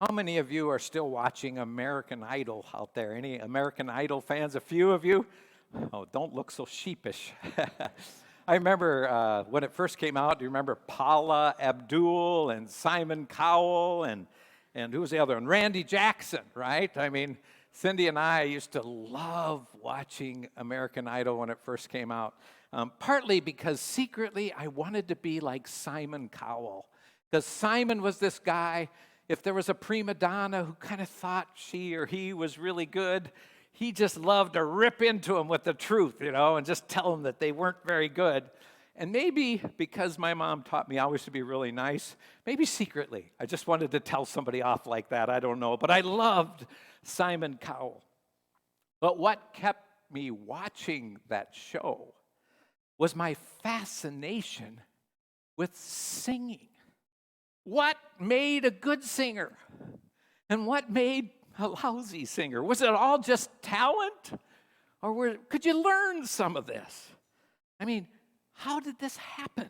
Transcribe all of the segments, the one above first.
How many of you are still watching American Idol out there? Any American Idol fans? A few of you? Oh, don't look so sheepish. I remember when it first came out, do you remember Paula Abdul and Simon Cowell and who was the other one? Randy Jackson, right? I mean, Cindy and I used to love watching American Idol when it first came out, partly because secretly I wanted to be like Simon Cowell, because Simon was this guy. If there was a prima donna who kind of thought she or he was really good, he just loved to rip into them with the truth, and just tell them that they weren't very good. And maybe because my mom taught me always to be really nice, maybe secretly, I just wanted to tell somebody off like that, I don't know. But I loved Simon Cowell. But what kept me watching that show was my fascination with singing. What made a good singer? And what made a lousy singer? Was it all just talent? Or could you learn some of this? I mean, how did this happen?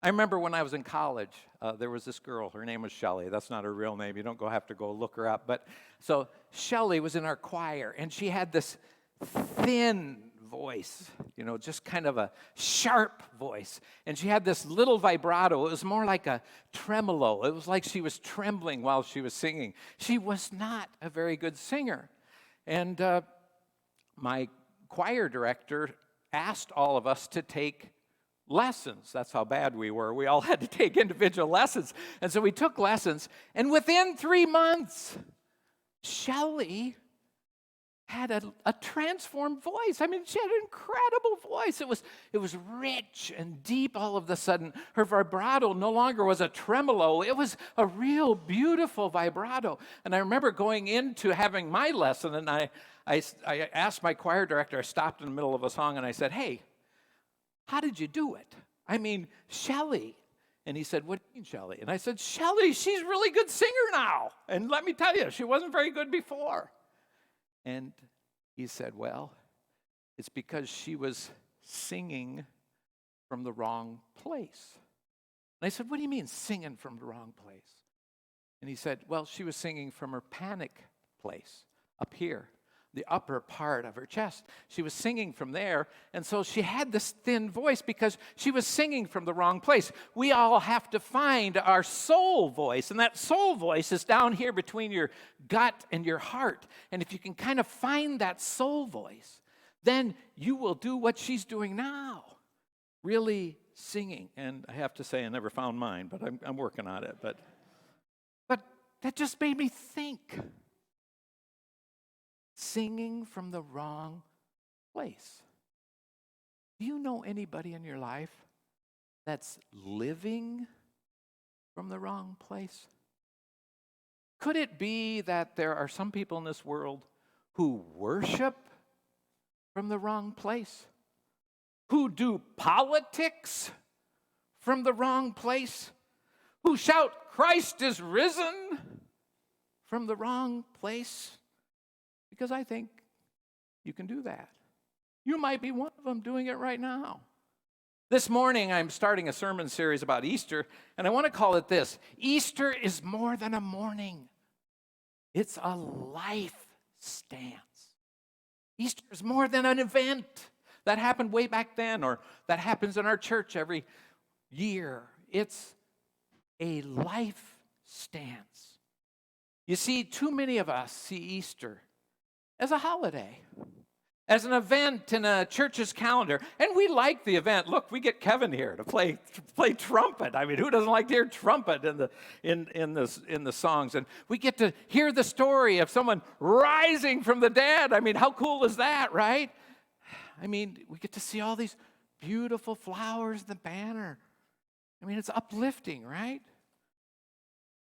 I remember when I was in college, there was this girl. Her name was Shelley. That's not her real name. You don't have to go look her up. But so Shelley was in our choir, and she had this thin voice, just kind of a sharp voice. And she had this little vibrato. It was more like a tremolo. It was like she was trembling while she was singing. She was not a very good singer. And my choir director asked all of us to take lessons. That's how bad we were. We all had to take individual lessons. And so we took lessons. And within 3 months, Shelley had a transformed voice. I mean, she had an incredible voice. It was rich and deep all of a sudden. Her vibrato no longer was a tremolo. It was a real beautiful vibrato. And I remember going into having my lesson, and I asked my choir director, I stopped in the middle of a song, and I said, "Hey, how did you do it? I mean, Shelley." And he said, "What do you mean, Shelley?" And I said, "Shelley, she's a really good singer now. And let me tell you, she wasn't very good before." And he said, "Well, it's because she was singing from the wrong place." And I said, "What do you mean singing from the wrong place?" And he said, "Well, she was singing from her panic place up here, the upper part of her chest. She was singing from there, and so she had this thin voice because she was singing from the wrong place." We all have to find our soul voice, and that soul voice is down here between your gut and your heart. And if you can kind of find that soul voice, then you will do what she's doing now, really singing. And I have to say, I never found mine, but I'm working on it. But that just made me think. Singing from the wrong place. Do you know anybody in your life that's living from the wrong place? Could it be that there are some people in this world who worship from the wrong place? Who do politics from the wrong place? Who shout, "Christ is risen," from the wrong place? Because I think you can do that. You might be one of them doing it right now. This morning, I'm starting a sermon series about Easter, and I want to call it this: Easter is more than a morning. It's a life stance. Easter is more than an event that happened way back then or that happens in our church every year. It's a life stance. You see, too many of us see Easter as a holiday, as an event in a church's calendar. And we like the event. Look, we get Kevin here to play trumpet. I mean, who doesn't like to hear trumpet in the songs? And we get to hear the story of someone rising from the dead. I mean, how cool is that, right? I mean, we get to see all these beautiful flowers in the banner. I mean, it's uplifting, right?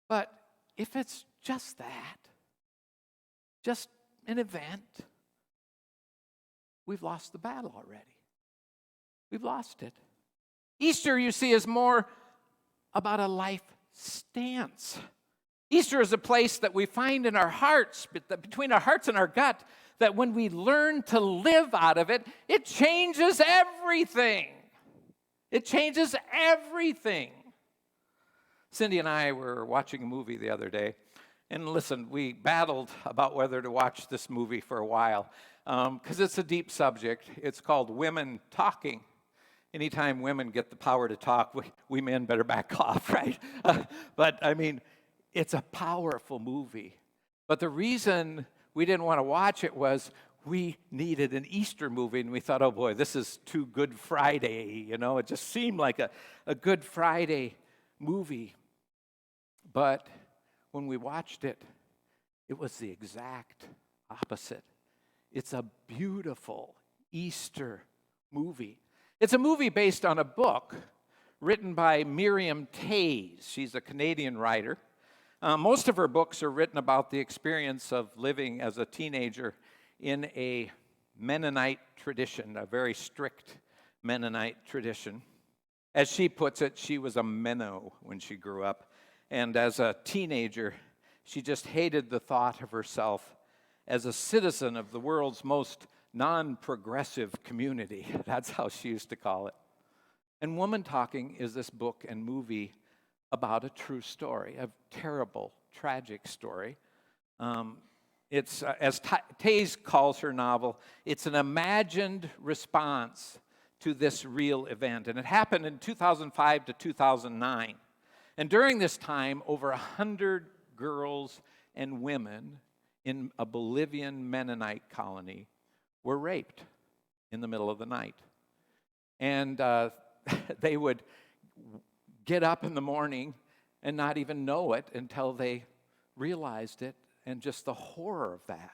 But if it's just that, just an event, we've lost the battle already. We've lost it. Easter, you see, is more about a life stance. Easter is a place that we find in our hearts, between our hearts and our gut, that when we learn to live out of it, it changes everything. It changes everything. Cindy and I were watching a movie the other day, And listen, we battled about whether to watch this movie for a while because it's a deep subject. It's called Women Talking. Anytime women get the power to talk, we men better back off, right? But I mean, it's a powerful movie. But the reason we didn't want to watch it was we needed an Easter movie, and we thought, oh boy, this is too Good Friday, you know? It just seemed like a Good Friday movie. But when we watched it, it was the exact opposite. It's a beautiful Easter movie. It's a movie based on a book written by Miriam Toews. She's a Canadian writer. Most of her books are written about the experience of living as a teenager in a Mennonite tradition, a very strict Mennonite tradition. As she puts it, she was a Menno when she grew up. And as a teenager, she just hated the thought of herself as a citizen of the world's most non-progressive community. That's how she used to call it. And Woman Talking is this book and movie about a true story, a terrible, tragic story. It's, as Toews calls her novel, it's an imagined response to this real event. And it happened in 2005 to 2009. And during this time, over 100 girls and women in a Bolivian Mennonite colony were raped in the middle of the night. And they would get up in the morning and not even know it until they realized it, and just the horror of that.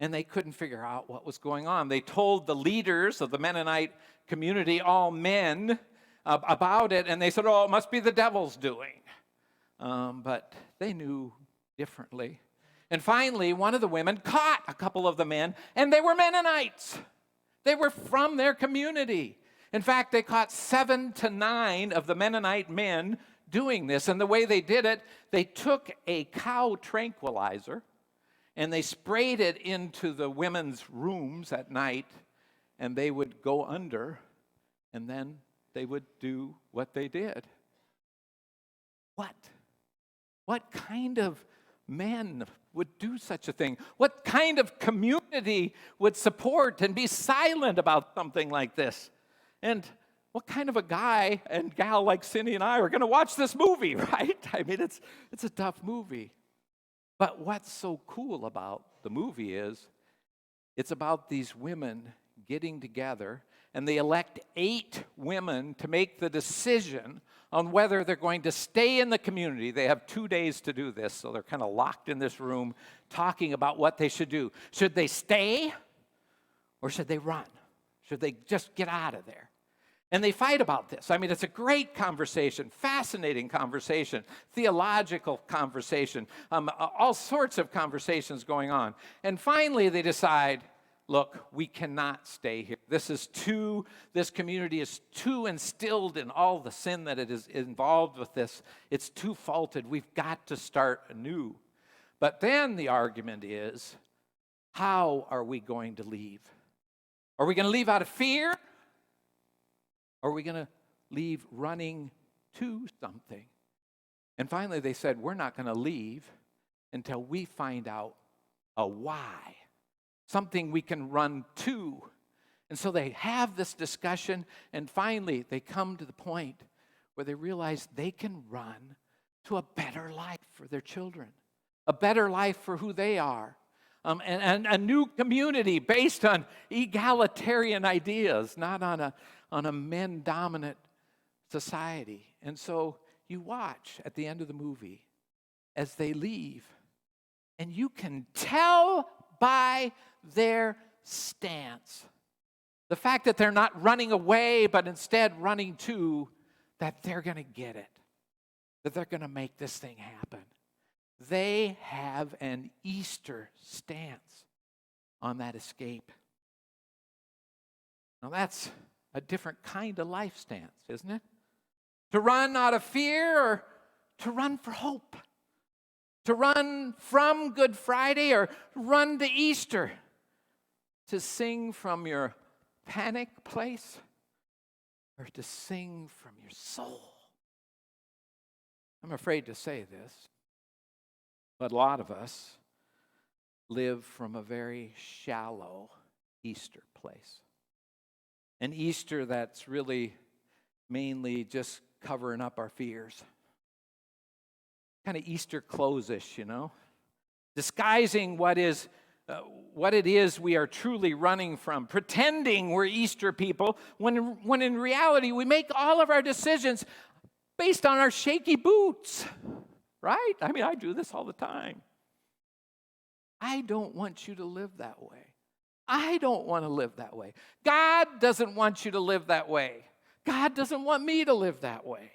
And they couldn't figure out what was going on. They told the leaders of the Mennonite community, all men, about it, and they said, oh, it must be the devil's doing. But they knew differently. And finally, one of the women caught a couple of the men, and they were Mennonites. They were from their community. In fact, they caught 7 to 9 of the Mennonite men doing this. And the way they did it, they took a cow tranquilizer, and they sprayed it into the women's rooms at night, and they would go under, and then they would do what they did. What kind of men would do such a thing? What kind of community would support and be silent about something like this? And what kind of a guy and gal like Cindy and I are going to watch this movie, right? I mean, it's a tough movie. But what's so cool about the movie is it's about these women getting together, and they elect 8 women to make the decision on whether they're going to stay in the community. They have 2 days to do this, so they're kind of locked in this room talking about what they should do. Should they stay or should they run? Should they just get out of there? And they fight about this. I mean, it's a great conversation, fascinating conversation, theological conversation, all sorts of conversations going on. And finally, they decide, look, we cannot stay here. This community is too instilled in all the sin that it is involved with this. It's too faulted. We've got to start anew. But then the argument is, how are we going to leave? Are we going to leave out of fear? Or are we going to leave running to something? And finally they said, we're not going to leave until we find out a why. Something we can run to. And so they have this discussion, and finally they come to the point where they realize they can run to a better life for their children, a better life for who they are, and a new community based on egalitarian ideas, not on a men-dominant society. And so you watch at the end of the movie as they leave, and you can tell by their stance, the fact that they're not running away, but instead running to, that they're going to get it, that they're going to make this thing happen. They have an Easter stance on that escape. Now that's a different kind of life stance, isn't it? To run out of fear or to run for hope? To run from Good Friday or run to Easter? To sing from your panic place or to sing from your soul? I'm afraid to say this, But a lot of us live from a very shallow Easter place. An Easter that's really mainly just covering up our fears. Kind of Easter close-ish, disguising what it is we are truly running from, pretending we're Easter people, when in reality we make all of our decisions based on our shaky boots, right? I mean, I do this all the time. I don't want you to live that way. I don't want to live that way. God doesn't want you to live that way. God doesn't want me to live that way.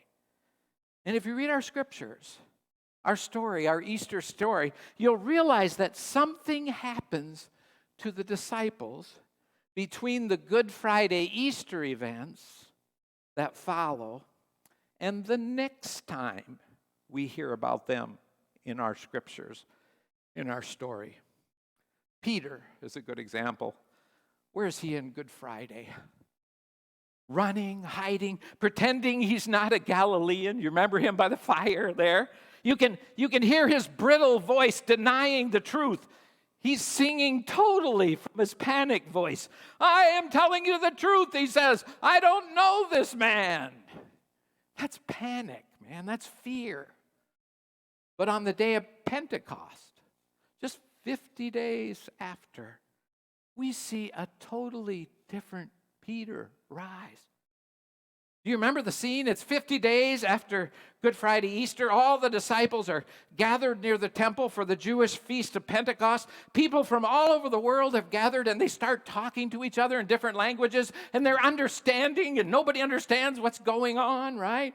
And if you read our scriptures, our story, our Easter story, you'll realize that something happens to the disciples between the Good Friday Easter events that follow and the next time we hear about them in our scriptures, in our story. Peter is a good example. Where is he in Good Friday? Running, hiding, pretending he's not a Galilean. You remember him by the fire there? You can hear his brittle voice denying the truth. He's singing totally from his panic voice. I am telling you the truth, he says. I don't know this man. That's panic, man. That's fear. But on the day of Pentecost, just 50 days after, we see a totally different Peter rise. Do you remember the scene? It's 50 days after Good Friday, Easter. All the disciples are gathered near the temple for the Jewish feast of Pentecost. People from all over the world have gathered, and they start talking to each other in different languages, and they're understanding, and nobody understands what's going on, right?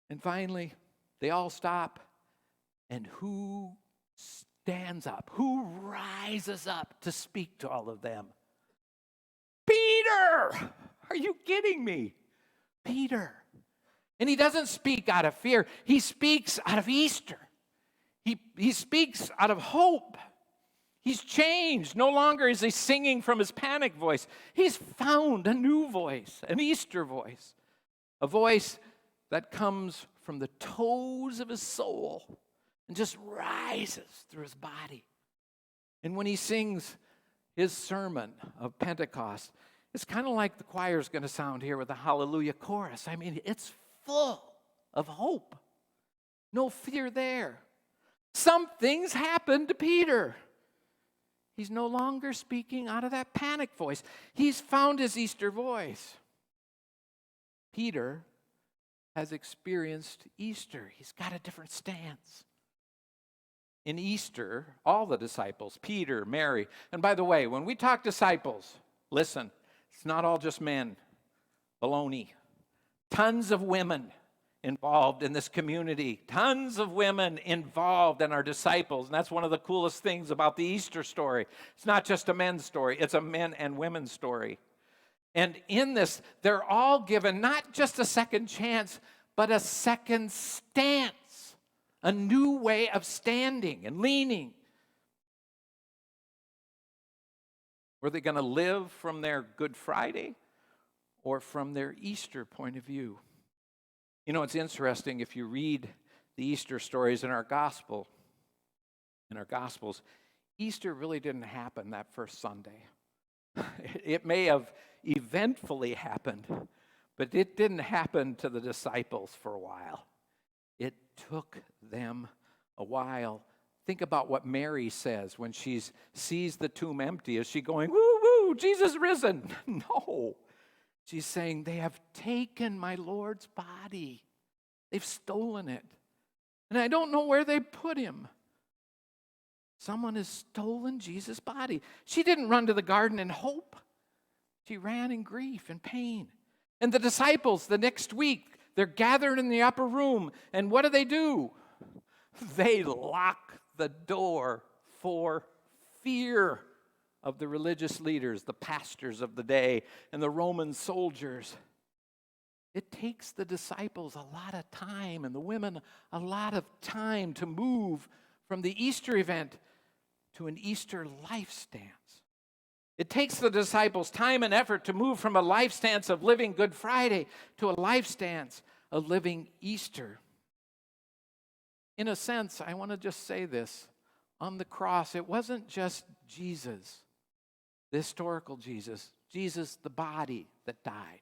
And finally, they all stop, and who stands up? Who rises up to speak to all of them? Peter! Are you kidding me? Peter. And he doesn't speak out of fear. He speaks out of Easter. He speaks out of hope. He's changed. No longer is he singing from his panic voice. He's found a new voice, an Easter voice, a voice that comes from the toes of his soul and just rises through his body. And when he sings his sermon of Pentecost, it's kind of like the choir's going to sound here with the Hallelujah chorus. I mean, it's full of hope. No fear there. Something's happened to Peter. He's no longer speaking out of that panic voice. He's found his Easter voice. Peter has experienced Easter. He's got a different stance. In Easter, all the disciples, Peter, Mary, and by the way, when we talk disciples, listen, it's not all just men. Baloney. Tons of women involved in this community. Tons of women involved in our disciples. And that's one of the coolest things about the Easter story. It's not just a men's story. It's a men and women's story. And in this, they're all given not just a second chance, but a second stance. A new way of standing and leaning. Were they going to live from their Good Friday or from their Easter point of view? You know, it's interesting if you read the Easter stories in our Gospels, Easter really didn't happen that first Sunday. It may have eventfully happened, but it didn't happen to the disciples for a while. It took them a while. Think about what Mary says when she sees the tomb empty. Is she going, woo, woo, Jesus risen? No. She's saying, they have taken my Lord's body. They've stolen it. And I don't know where they put him. Someone has stolen Jesus' body. She didn't run to the garden in hope. She ran in grief and pain. And the disciples, the next week, they're gathered in the upper room. And what do? They lock the door for fear of the religious leaders, the pastors of the day, and the Roman soldiers. It takes the disciples a lot of time and the women a lot of time to move from the Easter event to an Easter life stance. It takes the disciples time and effort to move from a life stance of living Good Friday to a life stance of living Easter. In a sense, I want to just say this. On the cross, it wasn't just Jesus, the historical Jesus, Jesus, the body that died.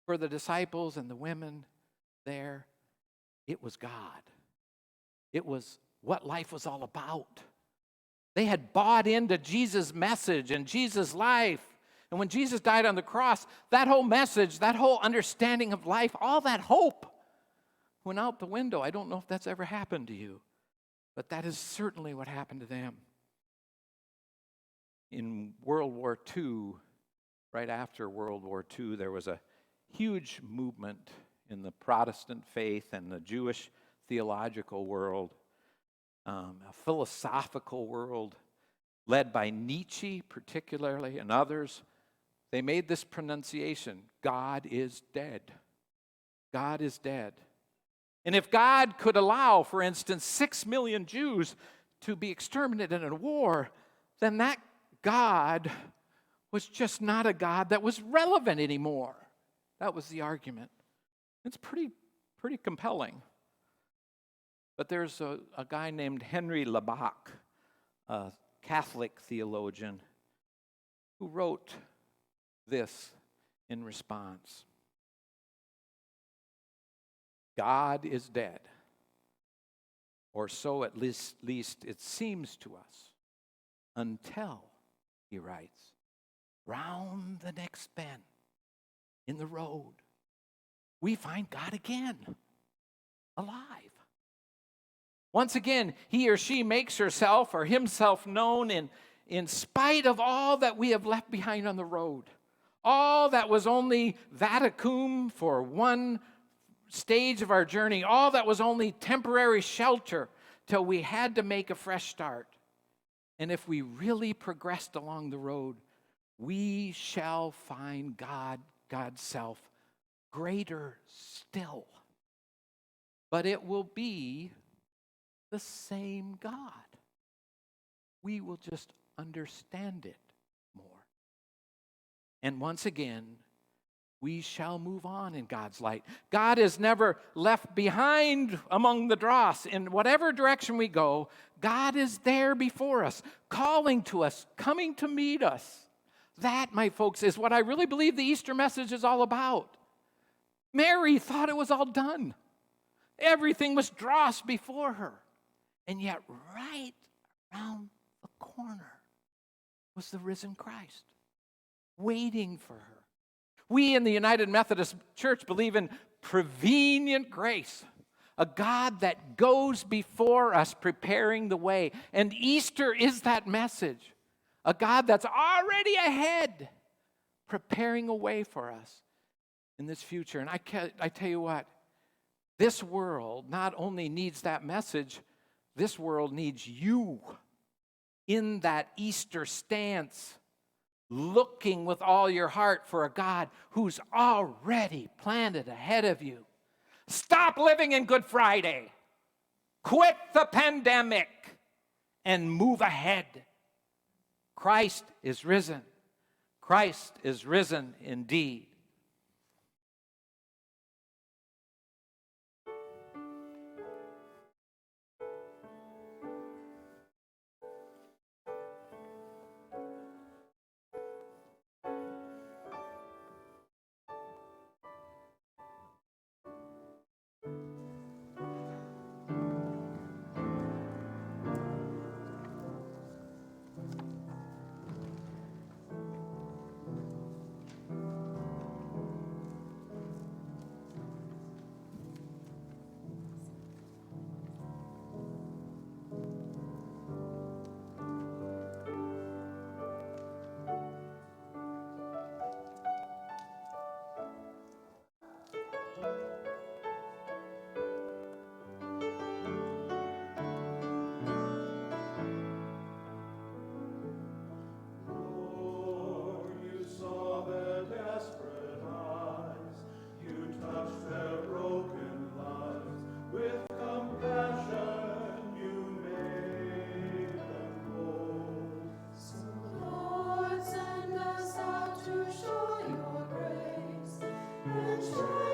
For the disciples and the women there, it was God. It was what life was all about. They had bought into Jesus' message and Jesus' life. And when Jesus died on the cross, that whole message, that whole understanding of life, all that hope went out the window. I don't know if that's ever happened to you, but that is certainly what happened to them. In World War II, right after World War II, there was a huge movement in the Protestant faith and the Jewish theological world, a philosophical world led by Nietzsche particularly and others. They made this pronunciation: God is dead. God is dead. And if God could allow, for instance, 6 million Jews to be exterminated in a war, then that God was just not a God that was relevant anymore. That was the argument. It's pretty compelling. But there's a guy named Henry Laback, a Catholic theologian, who wrote this in response. God is dead, or so at least it seems to us, until, he writes, round the next bend in the road, we find God again, alive. Once again, he or she makes herself or himself known in spite of all that we have left behind on the road. All that was only vacuum for one stage of our journey, all that was only temporary shelter till we had to make a fresh start. And if we really progressed along the road, we shall find God's self, greater still. But it will be the same God. We will just understand it more. And once again, we shall move on in God's light. God is never left behind among the dross. In whatever direction we go, God is there before us, calling to us, coming to meet us. That, my folks, is what I really believe the Easter message is all about. Mary thought it was all done. Everything was dross before her. And yet, right around the corner was the risen Christ, waiting for her. We in the United Methodist Church believe in prevenient grace, a God that goes before us preparing the way. And Easter is that message, a God that's already ahead, preparing a way for us in this future. And I tell you what, this world not only needs that message, this world needs you in that Easter stance, looking with all your heart for a God who's already planted ahead of you. Stop living in Good Friday. Quit the pandemic and move ahead. Christ is risen. Christ is risen indeed. Lord, send us out to show your grace and show